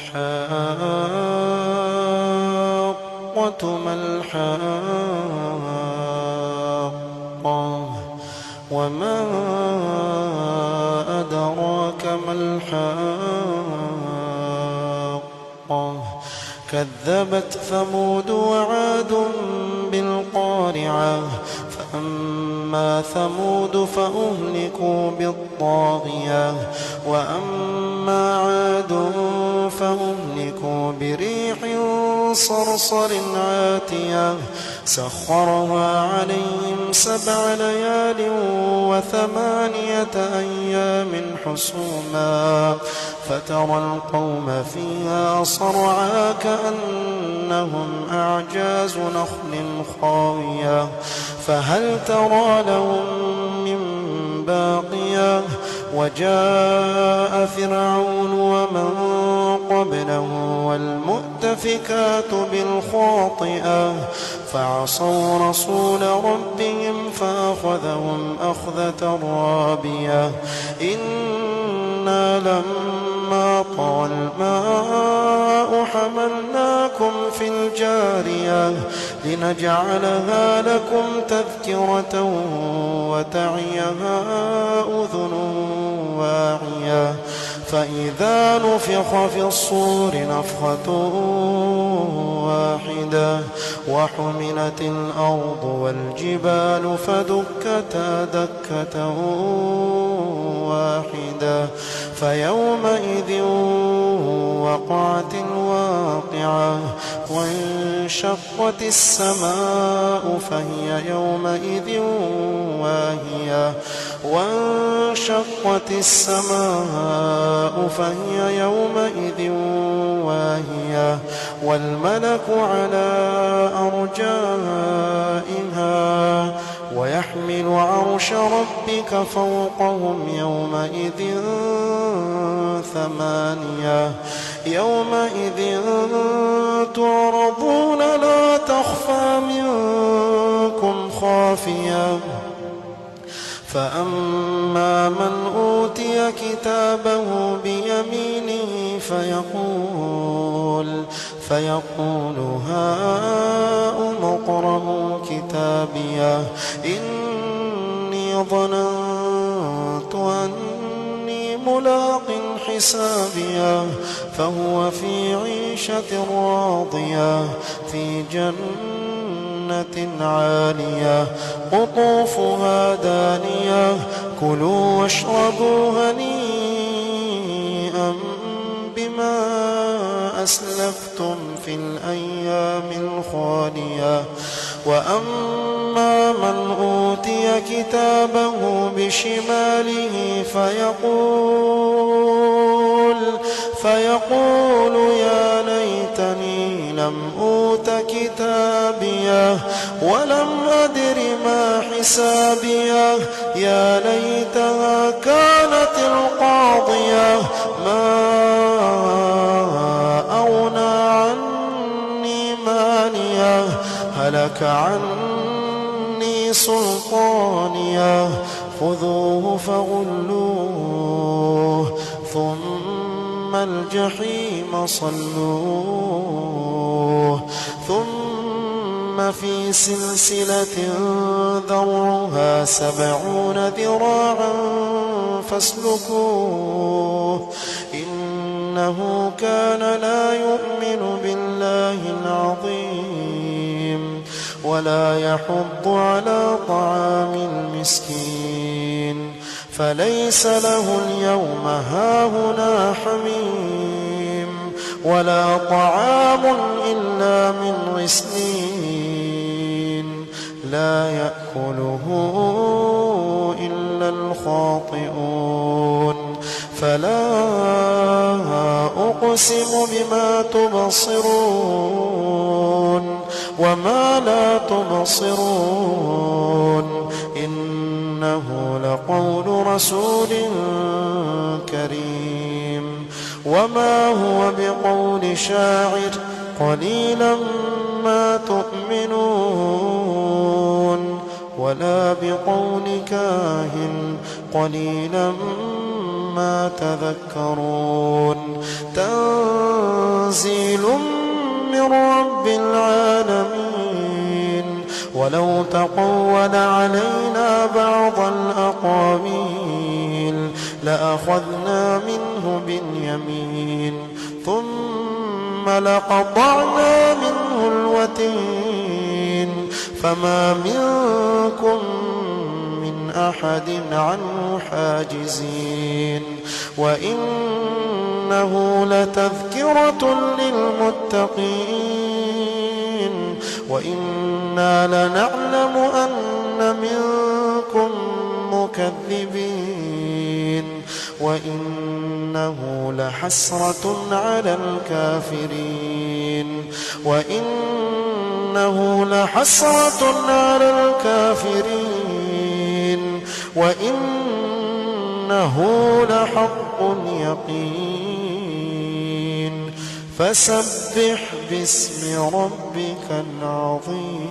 الحاقة ما الحاقة وما أدراك ما الحاقة كذبت ثمود وعاد بالقارعة فأما ثمود فأهلكوا بالطاغية وأما عاد فأهلكوا بريح صرصر عاتية سخرها عليهم 7 ليال و8 أيام حسوما فترى القوم فيها صرعى كأنهم أعجاز نخل خاوية فهل ترى لهم من باقية وجاء فرعون ومن قبله والمؤتفكات بالخاطئة فعصوا رسول ربهم فأخذهم أخذة رابية إنا لما طغى الماء حملناكم في الجارية لنجعلها لكم تذكرة وتعيها أذن واعية فإذا نفخ في الصور نفخة واحدة وحملت الأرض والجبال فدكتا دكة واحدة فيومئذ وقعت الواقعة وانشقت السماء فهي يومئذ واهية وانشقت السماء فهي يومئذ واهية والملك على أرجائها ويحمل عرش ربك فوقهم يومئذ 8 يومئذ تعرضون لا تخفى منكم خافية فأما من أوتي كتابه بيمينه فيقول هاؤم اقرءوا كتابيه إني ظننت أني ملاق حسابيه فهو في عيشة راضية في جنة عالية قطوفها دانية كلوا واشربوا هنيئا بما أسلفتم في الأيام الخالية وأما من أوتي كتابه بشماله فيقول يا ليتني لم أوت كتابيه ولم أدر ما حسابيه يا ليتها كانت القاضية ما أغنى عني ماليه هلك عني سلطانيه خذوه فغلوه ثم الجحيم صلوه ثم في سلسلة ذرعها 70 ذراعا فاسلكوه إنه كان لا يؤمن بالله العظيم ولا يحض على طعام المسكين فليس له اليوم هاهنا حميم ولا طعام إلا من غسلين لا يأكله إلا الخاطئون فلا أقسم بما تبصرون وما لا تبصرون إنه لقول رسول كريم وما هو بقول شاعر قليلا ما تؤمنون ولا بقول كاهن قليلا ما تذكرون تنزيل من رب العالمين ولو تقول علينا بعض الأقاويل لأخذنا منه باليمين ثم لقطعنا منه الوتين فما منكم من أحد عنه حاجزين وإنه لتذكرة للمتقين وإنا لنعلم أن منكم مكذبين وإنه لحسرة على الكافرين وإنه لحسرة على الكافرين وإنه لحق يقين فسبح باسم ربك العظيم.